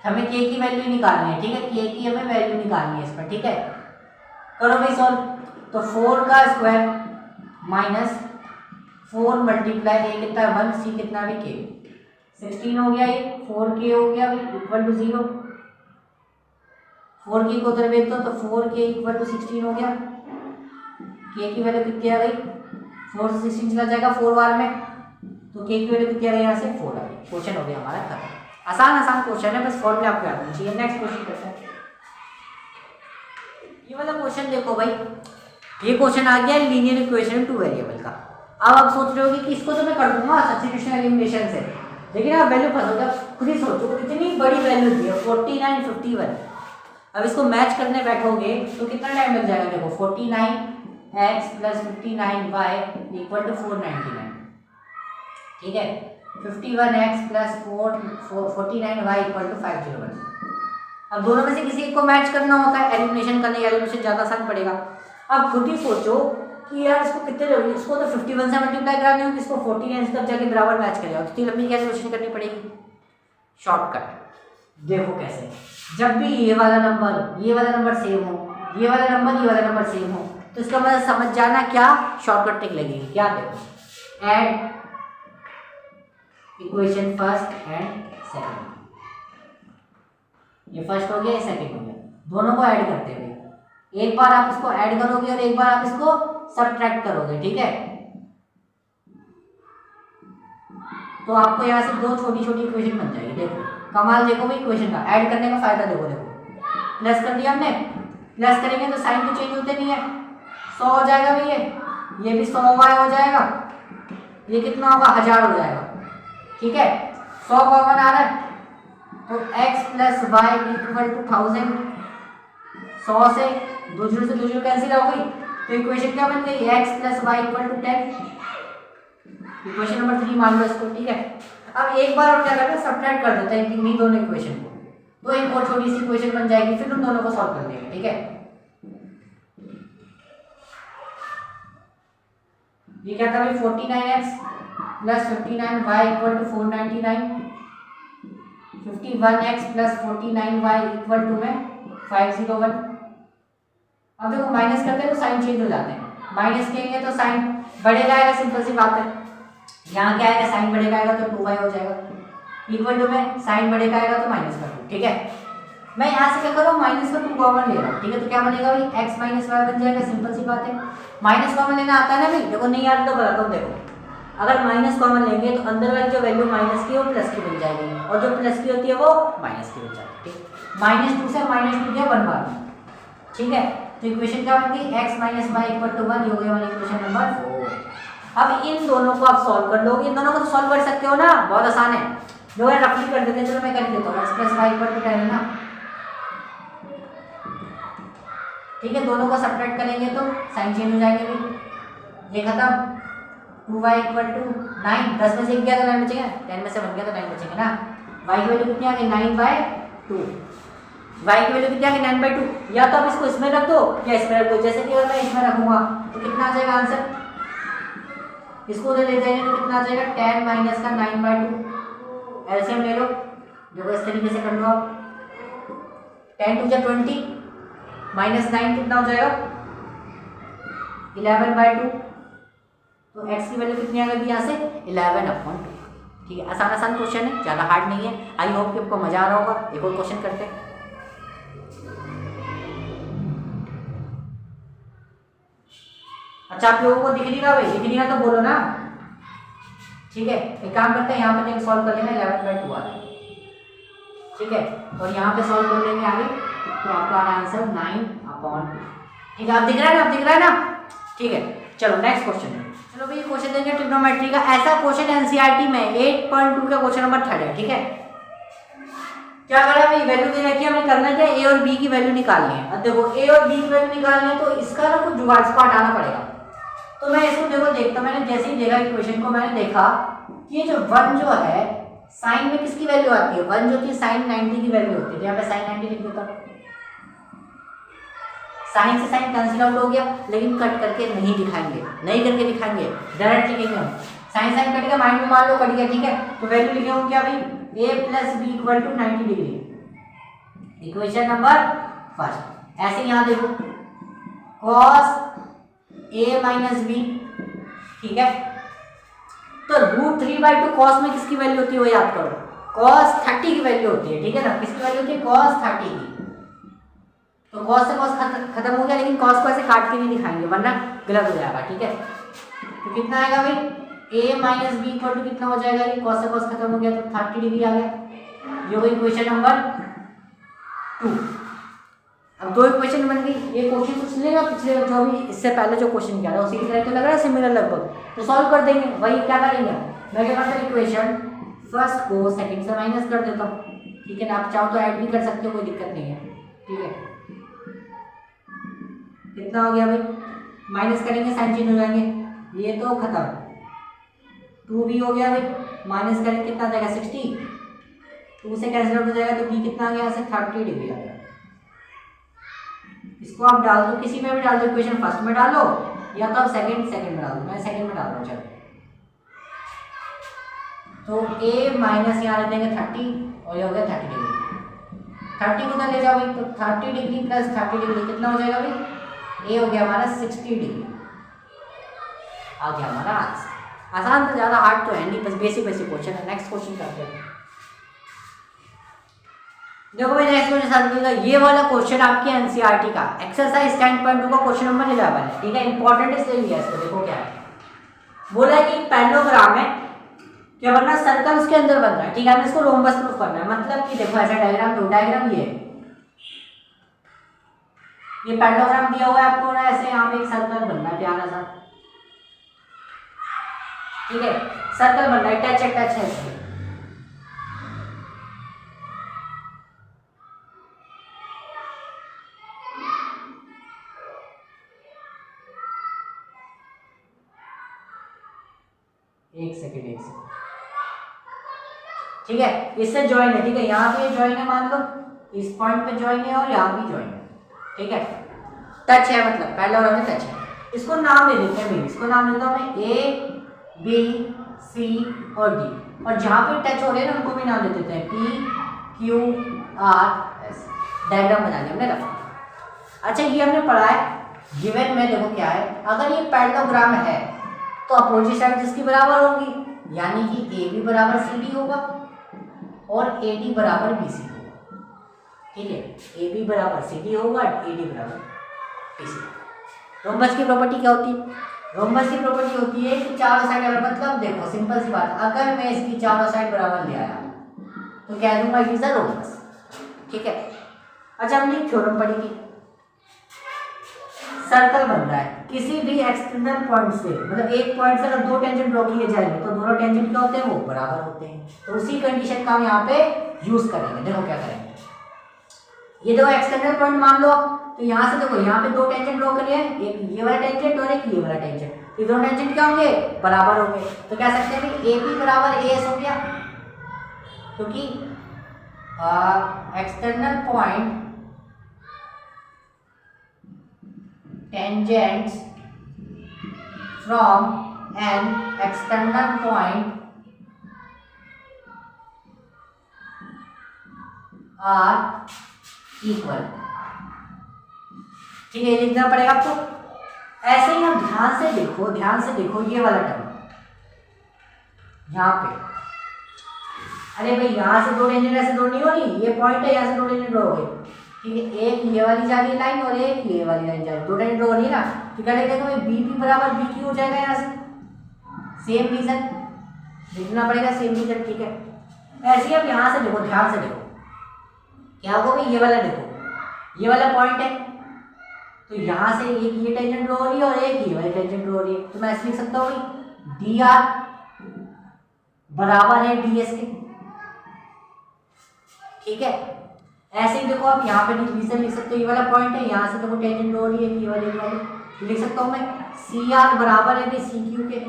हमें k की वैल्यू निकालनी है, ठीक है, k की हमें वैल्यू निकालनी है इस पर, ठीक है। करो भाई सॉल्व, तो 4 का स्क्वायर माइनस 4 मल्टीप्लाई a कितना है 1, c कितना भी k, 16 हो गया, ये 4k हो गया भाई इक्वल टू 0। 4k को उधर भेज दो तो 4k इक्वल टू 16 हो गया। k की वैल्यू कितनी आ गई, 4 से 16 चला जाएगा 4 बार में, तो k की वैल्यू कितनी आ गई, यहाँ से 4 आ गई। क्वेश्चन हो गया हमारा खत्म। आसान क्वेश्चन है, बस फॉर्मूला आपको याद होना चाहिए। नेक्स्ट क्वेश्चन करते हैं। ये वाला क्वेश्चन देखो भाई, ये क्वेश्चन आ गया लीनियर इक्वेशन 2 वेरिएबल का। अब आप सोच रहे हो कि इसको तो मैं कर दूंगा सब्स्टिट्यूशन एलिमिनेशन से, लेकिन आप वैल्यू फंसोगे। खुद ही सोचो इतनी बड़ी वैल्यू दी है 49, 51। अब इसको मैच करने बैठोगे तो कितना टाइम लग जाएगा, देखो 49x + 59y इक्वल टू 499, ठीक है, 51x + 49y इक्वल टू 501। अब दोनों में से किसी एक को मैच करना होता है, एलिमिनेशन करने, एलिमिनेशन ज़्यादा आसान पड़ेगा। अब खुद ही सोचो कि यार इसको कितने, इसको तो 51 से मल्टीप्लाई कराने होंगे, इसको 49 से तब जाके बराबर मैच करेगा, तो इतनी लंबी कैलकुलेशन करनी पड़ेगी। शॉर्टकट देखो कैसे, जब भी ये वाला नंबर सेम हो, ये वाला नंबर सेम हो, तो इसका मतलब समझ जाना क्या शॉर्टकट ट्रिक लगेगी। क्या देखो, add equation first and second, ये फर्स्ट हो गया, ये सेकंड हो गया, दोनों को ऐड करते हैं। एक बार आप इसको ऐड करोगे और एक बार आप इसको सबट्रैक्ट करोगे, ठीक है। तो आपको यहाँ से दो छोटी छोटी इक्वेशन बन जाएगी। देखो कमाल, देखो भाई इक्वेशन का ऐड करने का फायदा देखो, प्लस कर दिया हमने, प्लस करेंगे तो साइन तो चेंज होते नहीं है, 100 हो जाएगा भाई, ये भी 100y हो जाएगा, ये कितना होगा 1000 हो जाएगा, ठीक है। 100 कॉमन आ रहा है तो x + y इक्वल टू 1000, 100 से 2 जीरो से 2 जीरो कैंसिल हो गई, तो इक्वेशन क्या बन गई, x + y equal to 10, equation number 3 मान लो इसको, ठीक है। अब एक बार और क्या करते हैं, सब्ट्रैक्ट कर देते हैं इन दोनों इक्वेशन को, तो एक और छोटी सी इक्वेशन बन जाएगी, फिर उन दोनों को सॉल्व कर देंगे, ठीक है। ये क्या था भाई, 49x + 59y equal to 499, 51x + 49y equal to में 501। अब देखो माइनस करते हैं तो साइन चेंज हो जाते हैं, माइनस करेंगे तो साइन बढ़ेगा आएगा, सिंपल सी बात है। यहाँ क्या आएगा, साइन बढ़ेगा आएगा तो 2y हो जाएगा, इक्वल टू में साइन बढ़ेगा आएगा तो -2, ठीक है। मैं यहाँ से क्या कर रहा हूँ, -2 कॉमन ले रहा हूँ, ठीक है। तो क्या बनेगा भाई, x - y बन जाएगा, सिंपल सी बात है। माइनस कॉमन लेना आता है ना भाई, देखो नहीं आता तो बताता हूँ। देखो अगर माइनस कॉमन लेंगे तो अंदर वाली जो वैल्यू माइनस की है वो प्लस की बन जाएगी, और जो प्लस की होती है वो माइनस की बन जाएगी, ठीक। -2 से -2 गया 1 बार, ठीक है। तो इक्वेशन क्या बन गई, x - y इक्वल टू 1, ये हो गया हमारी इक्वेशन नंबर 4। अब इन दोनों को आप सॉल्व कर लोगे, इन दोनों को तो सॉल्व कर सकते हो ना, बहुत आसान है। जो है रफली कर देते हैं, चलो मैं कर देता हूँ, x + y इक्वल टू 10 है ना, ठीक है। दोनों को सब्ट्रैक्ट करेंगे तो साइन चेंज हो जाएंगे भाई, ये खत्म। 2y इक्वल टू 9, 10 में से 1 गया तो 9 बचेगा, 10 में से 1 गया तो 9 बचेगा ना। y की वैल्यू कितनी आ गई, 9/2, y की वैल्यू कितनी आ गई, 9/2। या तो आप इसको इसमें रख दो या इसमें रख दो, जैसे कि अगर मैं इसमें रखूंगा तो कितना आ जाएगा आंसर, इसको उधर ले जाएंगे तो कितना आ जाएगा, 10 माइनस का 9/2, एलसीएम ले लो, देखो इस तरीके से कर लो आप, 10 × 20 -9 कितना हो जाएगा, 11/2। तो x की वैल्यू कितनी आ गई यहाँ से, 11/2, ठीक है, आसान आसान क्वेश्चन है, ज़्यादा हार्ड नहीं है। आई होप कि आपको मजा आ रहा होगा। एक और क्वेश्चन करते हैं। अच्छा, आप लोगों को दिख नहीं रहा भाई? दिख नहीं रहा तो बोलो ना। ठीक है, एक काम करते हैं, यहाँ पे सॉल्व कर लेना 11/2 आ रहा है। ठीक है, और यहाँ पे सॉल्व कर लेंगे आगे, तो आपका आंसर 9/2। ठीक है, आप दिख रहा है ना? आप दिख रहा है ना? ठीक है, चलो नेक्स्ट क्वेश्चन है। चलो भाई क्वेश्चन देंगे ट्रिग्नोमेट्री का। ऐसा क्वेश्चन एनसीईआरटी में 8.2 का क्वेश्चन नंबर 3 है। ठीक है, क्या करा भाई? वैल्यू दे रखी है, हमें करना क्या? ए और बी की वैल्यू निकालनी है। अब देखो ए और बी की वैल्यू निकालनी है तो इसका ना कुछ जुगाड़ हटाना पड़ेगा। तो मैं इसको देखो देखता, मैंने जैसे ही देखा इक्वेशन को, मैंने देखा कि ये जो 1 जो है साइन में किसकी वैल्यू आती है? 1 जो थी साइन 90 की वैल्यू होती है। तो यहाँ पे साइन 90 लिख देता हूँ। साइन से साइन कैंसिल आउट हो गया, लेकिन कट करके नहीं दिखाएंगे, नहीं करके दिखाएंगे, डायरेक्ट लिखेंगे हम। साइन साइन कट गया, माइंड में मान लो कट गया। ठीक है, तो वैल्यू लिखे होंगे क्या भाई? a plus B equal to 90 degree. Equation number first. ऐसे यहाँ देखो cos a माइनस बी। ठीक है, तो √3/2 cos में किसकी वैल्यू होती है वो याद करो। cos 30 की वैल्यू होती है। ठीक है ना, किसकी वैल्यू होती है? cos 30 की। तो cos से cos खत्म हो गया, लेकिन cos को ऐसे काट के नहीं दिखाएंगे वरना गलत हो जाएगा। ठीक है, तो कितना आएगा भाई? a minus B equal to कितना हो जाएगा? ये cos से cos खत्म हो गया तो 30 डिग्री आ गया। ये हो गई इक्वेशन नंबर 2। अब दो इक्वेशन बन गई। ये क्वेश्चन कुछ लेगा पिछले जो भी इससे पहले जो क्वेश्चन किया था उसी की तरह तो लग रहा है, सिमिलर लगभग। तो सॉल्व कर देंगे। वही क्या करेंगे, मैं क्या करता हूँ, इक्वेशन फर्स्ट को सेकंड से माइनस कर देता हूँ। ठीक है ना, आप चाहो तो ऐड भी कर सकते हो, कोई दिक्कत नहीं है। ठीक है, कितना हो गया भाई? माइनस करेंगे साइन चेंज हो जाएंगे, ये तो खत्म। 2 भी हो गया भाई, माइनस करेंगे कितना आ जाएगा? 60। 2 से कैंसिल हो जाएगा तो बी कितना आ गया? 30 डिग्री आ गया। इसको आप डाल दो, किसी में भी डाल दो, इक्वेशन फर्स्ट में डालो या तो आप सेकंड में डाल दो। मैं सेकंड में डाल रहा हूँ। चलो, तो a माइनस यहाँ रख देंगे 30 और ये हो गया 30 डिग्री। 30 को ले जाओ भाई, तो 30 डिग्री प्लस 30 डिग्री कितना हो जाएगा भाई? a हो गया हमारा 60 डिग्री। आ गया हमारा आंसर। आसान तो, ज़्यादा हार्ड तो है नहीं, बस बेसिक क्वेश्चन है। नेक्स्ट क्वेश्चन करते हैं। देखो भाई नेक्स्ट क्वेश्चन साथ में ये वाला क्वेश्चन आपके एनसीईआरटी का एक्सरसाइज 10.2 का क्वेश्चन नंबर 11 है। ठीक है, इंपॉर्टेंट इसलिए लिया इसको। देखो क्या है, बोला है कि पैरेललोग्राम है, क्या बनना? सर्कल्स के अंदर बन रहा है। ठीक है, हमें इसको रोम्बस प्रूफ करना है। मतलब कि देखो ऐसा डायग्राम, दो डायग्राम ये पैरेललोग्राम दिया हुआ है आपको ना, ऐसे यहाँ पे एक सर्कल बन रहा है प्यारा सा। ठीक है, सर्कल बन रहा है, टच है इसके। एक सेकेंड। ठीक है, इससे ज्वाइन है। ठीक है, यहाँ पे ज्वाइन है, मान लो इस पॉइंट पे ज्वाइन है और यहाँ भी ज्वाइन है। ठीक है, टच है, मतलब पैरेललोग्राम में टच है। इसको नाम दे देते हैं, इसको नाम देता हूँ मैं A B C और D, और जहाँ पे टच हो रहे हैं ना उनको भी नाम दे देते हैं P Q R S। Diagram बना लिया हमने रफ। अच्छा, ये हमने पढ़ा है गिवन में। देखो क्या है, अगर ये पैरेललोग्राम है तो अपोजिट साइड जिसकी बराबर होगी, यानी कि AB बराबर CD होगा और AD बराबर BC होगा। ठीक है, AB बराबर CD होगा, AD बराबर BC। रोम्बस की प्रॉपर्टी क्या होती है? रोम्बस की प्रॉपर्टी होती है कि चारों साइड अगर, मतलब देखो सिंपल सी बात, अगर मैं इसकी चारों साइड बराबर ले आया तो कह दूंगा इट इज अ रोम्बस। ठीक है, अच्छा हमने एक थ्योरम पढ़ी थी, सर्कल बन रहा है किसी भी एक्सटर्नल पॉइंट से, मतलब एक पॉइंट से अगर दो टेंजेंट ड्रॉ किए जाएंगे तो दोनों टेंजेंट क्या होते हैं? वो बराबर होते हैं। तो उसी कंडीशन का हम यहाँ पे यूज करेंगे। देखो क्या करेंगे, ये देखो एक्सटर्नल पॉइंट मान लो, तो यहाँ से देखो यहाँ पे दो टेंजेंट ड्रॉ करिए, एक ये वाला टेंजेंट और एक ये वाला टेंजेंट। तो दोनों टेंजेंट क्या होंगे? बराबर होंगे। तो कह सकते हैं भाई AP बराबर AS हो गया, क्योंकि external point tangents from an external point are equal। ठीक है, लिखना पड़ेगा आपको। ऐसे ही आप ध्यान से देखो ये वाला टर्म यहाँ पे, अरे भाई यहाँ से दो टेंजेंट ऐसे ड्रॉ नहीं हो रही, ये पॉइंट है, यहाँ से दो टेंजेंट ड्रॉ हो गई, ठीक है। एक ये वाली जा रही लाइन और एक ये वाली लाइन जा रही, दो टेंजेंट ड्रॉ हो रही है ना, तो क्या लिखेगा भाई बी पी बराबर बी क्यू हो जाएगा, यहाँ से सेम रीजन लिखना पड़ेगा, सेम रीजन, ठीक है। ऐसे ही अब यहाँ से देखो, ध्यान से देखो क्या होगा भाई, ये वाला देखो, ये वाला पॉइंट है, तो यहाँ से एक ये टेंजेंट ड्रॉ हो रही है और एक ये वाली टेंजेंट ड्रॉ हो रही है, तो मैं ऐसे लिख सकता हूँ भाई डी आर बराबर है डी एस के, ठीक है। ऐसे ही देखो आप यहाँ पे रीजन लिख सकते हो, ये वाला पॉइंट है, यहाँ से देखो टेंजेंट ड्रॉ हो रही है, ये वाली तो लिख सकता हूँ मैं सी आर बराबर है भाई सी क्यू के,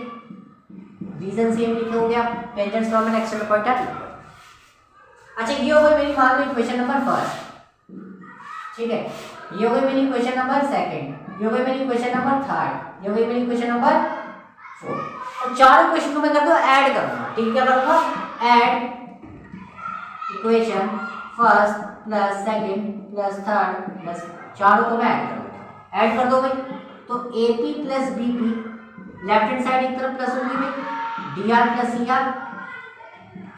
रीजन सेम लिखोगे आप, tangents from an external point R. अच्छा ये हो गई मेरी मान लो इक्वेशन नंबर फर्स्ट, ठीक है। ये हो गई मेरी इक्वेशन नंबर सेकंड, ये हो गई मेरी इक्वेशन नंबर थर्ड, ये हो गई मेरी इक्वेशन नंबर फोर्थ। और चार इक्वेशन को मैं कर दूँ ऐड करूँगा, ठीक है। क्या करूँगा, add equation first plus second plus third plus, चारों को मैं ऐड कर दूँगा, ऐड कर दो भाई, तो A P plus B P left hand side एक तरफ प्लस होगी भाई, D R plus C R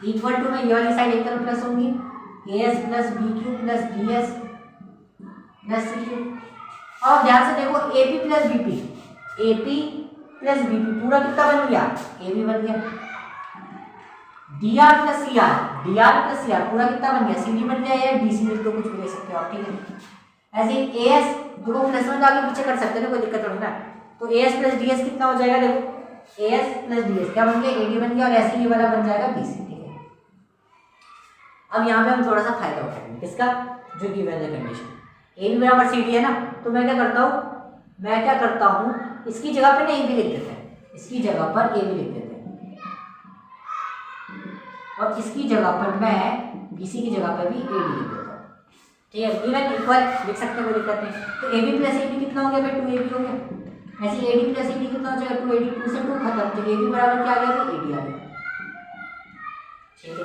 equal to में ये वाली साइड एक तरफ प्लस होंगी, A S plus B Q plus D S plus C Q. और ध्यान से देखो A P plus B P, A P plus B P पूरा कितना बन गया, ए बी बन गया, D R plus C are, D R plus C R पूरा कितना बन गया, सी डी बन गया, या डी सी तो कुछ भी ले सकते हो आप, ठीक है। ऐसे ही ए एस दो प्लस में जाके पीछे कर सकते हैं, कोई दिक्कत नहीं ना, तो ए एस प्लस डी एस कितना हो जाएगा, देखो ए एस प्लस डी एस क्या बन गया, ए डी बन गया, और ऐसे ये वाला बन जाएगा बी सी, ठीक है। अब यहाँ पे हम थोड़ा सा फायदा उठाएंगे किसका, जो गिवन है कंडीशन, ए बी बराबर सी डी है ना, तो मैं क्या करता हूँ, इसकी जगह पे ना ए बी लिख देते हैं, इसकी जगह पर ए बी लिख देते हैं, और इसकी जगह पर मैं बी सी की जगह पर भी ए बी लिख देता हूँ, ठीक है। गिवन इक्वल लिख सकते हैं, कोई दिक्कत नहीं। तो A B plus A B कितना हो गया भाई, 2ab हो गया। ऐसे A D plus A D कितना हो जाएगा, 2ad, 2 से 2 खत्म, तो ए बी बराबर क्या आ गया, ए डी आ गया, ठीक है।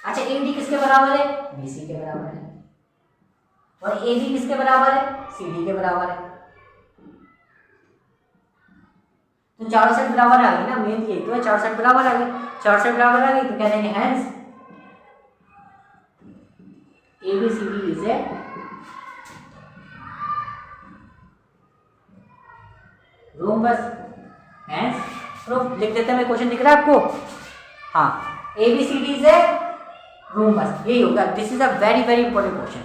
अच्छा ए डी किसके बराबर है, बी सी के बराबर है, और ए बी किसके बराबर है, सी डी के बराबर है, तो चारों साइड बराबर आ गई ना, मेन यही तो है, चारों साइड बराबर आ गई, चारों साइड बराबर आ गई, तो क्या देंगे hence A B C D is a rhombus, hence proof. लिख देते हैं, मैं क्वेश्चन दिख रहा है आपको, हाँ, A B C D is a rhombus, यही होगा। This is a very very important question,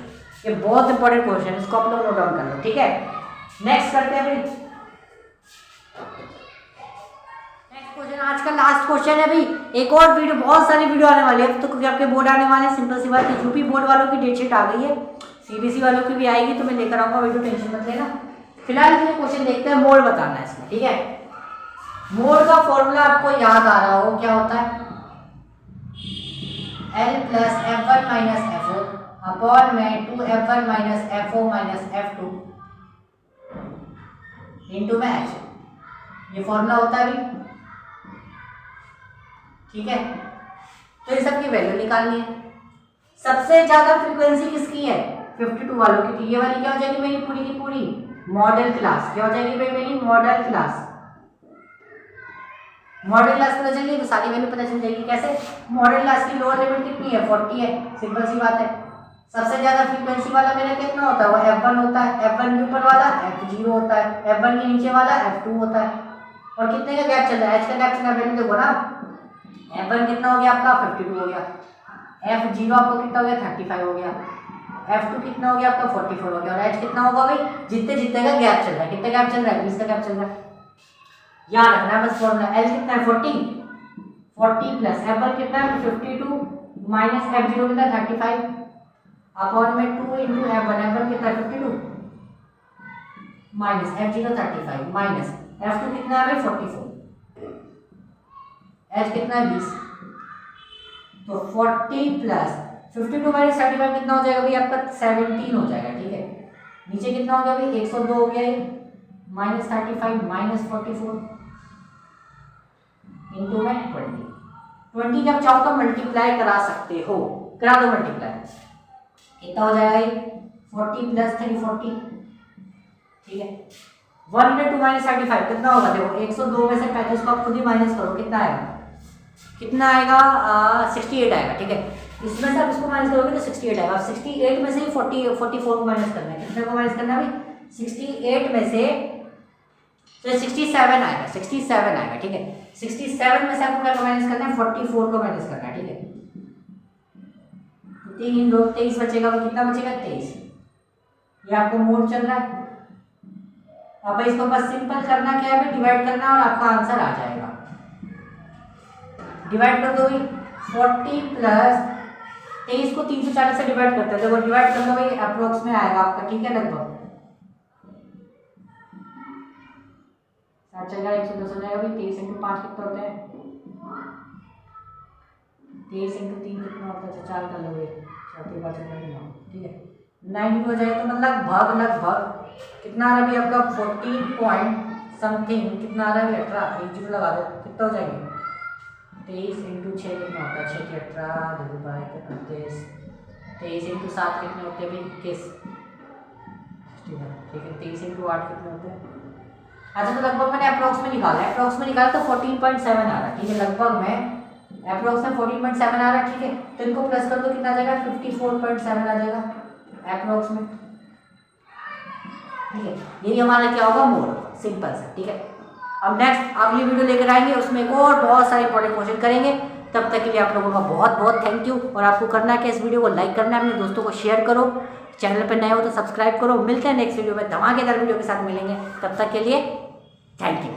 ये बहुत इंपॉर्टेंट क्वेश्चन है, इसको आप लोग नोट डाउन कर लो, ठीक है। नेक्स्ट करते हैं भाई, नेक्स्ट क्वेश्चन आज का लास्ट क्वेश्चन है भाई। एक और वीडियो, बहुत सारी वीडियो आने वाली है, तो क्योंकि आपके बोर्ड आने वाले हैं, सिंपल सी बात है। यूपी बोर्ड वालों की डेट शीट आ गई है, सीबीएसई वालों की भी आएगी, तो मैं लेकर आऊंगा वीडियो, टेंशन मत लेना। फिलहाल ये क्वेश्चन देखते हैं, मोड बताना है इसमें, ठीक है। मोड का फॉर्मूला आपको याद आ रहा हो, क्या होता है, L plus F1 minus F0 upon में 2F1 minus F0 minus F2 into में H, ये फॉर्मूला होता है भाई, ठीक है। तो इन सब की वैल्यू निकालनी है। सबसे ज्यादा फ्रीक्वेंसी किसकी है, 52 वालों की, तो ये वाली क्या हो जाएगी मेरी पूरी की पूरी मॉडल क्लास, क्या हो जाएगी भाई मेरी मॉडल क्लास। मॉडल क्लास पता चल गई तो सारी वैल्यू पता चल जाएगी। कैसे, मॉडल क्लास की लोअर लिमिट कितनी है, 40 है, सिंपल सी बात है। सबसे ज्यादा फ्रीक्वेंसी वाला मेरा कितना होता है, वो F1 होता है, F1 के ऊपर वाला F0 होता है, F1 के नीचे वाला F2 होता है। और कितने का गैप चल रहा है, H का गैप चल रहा है, वैल्यू देखो ना, F1 कितना हो गया आपका 52 हो गया, F0 आपको कितना हो गया 35 हो गया, F2 कितना हो गया आपका 44 हो गया, और H कितना होगा भाई, जितने जितने का गैप चल रहा है, कितना गैप चल रहा है 20 का गैप चल रहा है। याद रखना बस फॉर्मूला, L कितना है 40 प्लस F1 कितना है 52 माइनस F0 कितना है 35 अपॉन में 2 इंटू F1 कितना है 52 माइनस F0 35 माइनस F2 कितना है भाई 44, H कितना है 20, तो 40 प्लस 52 माइनस 35 कितना हो जाएगा भाई आपका 17 हो जाएगा, ठीक है। नीचे कितना हो गया भाई 102 हो गया ये, माइनस 35 माइनस 44 इंटू में 20 जब चाहो तो मल्टीप्लाई करा सकते हो, करा दो मल्टीप्लाई, कितना हो जाएगा ये 40 प्लस 340, ठीक है। 1 इंटू 2 माइनस 35 कितना होगा, देखो 102 में से 35 को आप खुद ही माइनस करो, कितना आएगा कितना आएगा 68 आएगा, ठीक है। इसमें से आप इसको माइनस करोगे तो 68 आएगा। 68 में से 44 को माइनस करना है, कितने को माइनस करना है अभी 68 में से, तो 67 आएगा, 67 आएगा, ठीक है। 67 में से आपको क्या माइनस करना है 44 को माइनस करना है, ठीक है। 3 2 23 बचेगा, कितना बचेगा 23। ये आपको मोड चल रहा है। अब इसको बस सिंपल करना क्या है, डिवाइड करना और आपका आंसर आ जाएगा। डिवाइड कर दो भाई, 40 प्लस 23 को 340 से डिवाइड करते हैं, देखो डिवाइड कर दो भाई, अप्रोक्स में आएगा आपका, ठीक है। लगभग 60 चलेगा, 110 हो जाएगा भाई। 23 इंटू 5 कितना होता है, 23 इंटू 3 कितना होता है, 4 कर लो, ठीक है। 92 हो जाएगा। तो मतलब लगभग कितना आ रहा है अभी आपका 14 पॉइंट समथिंग, कितना आ रहा है 18, एक जीरो लगा दो, कितना हो जाएंगे 23 इंटू 6 कितना होता है, 6 के 18, 23 23 इंटू 7 कितने होते हैं भाई 21, ठीक है। 23 इंटू 8 कितने होते हैं। अच्छा, तो लगभग मैंने अप्रोक्स में निकाला, अप्रोक्स में निकाला तो 14.7 आ रहा है, ठीक है। लगभग में अप्रोक्स में 14.7 आ रहा है, ठीक है। तो इनको प्लस कर दो, कितना आ जाएगा 54.7 आ जाएगा अप्रोक्स में, ठीक है। यही हमारा क्या होगा मोड, सिंपल सा, ठीक है। अब नेक्स्ट अगली वीडियो लेकर आएंगे, उसमें एक और बहुत सारे इंपॉर्टेंट क्वेश्चन करेंगे। तब तक के लिए आप लोगों का बहुत बहुत थैंक यू। और आपको करना है कि इस वीडियो को लाइक करना है, अपने दोस्तों को शेयर करो, चैनल पर नए हो तो सब्सक्राइब करो। मिलते हैं नेक्स्ट वीडियो में, धमाकेदार वीडियो के साथ मिलेंगे। तब तक के लिए थैंक यू।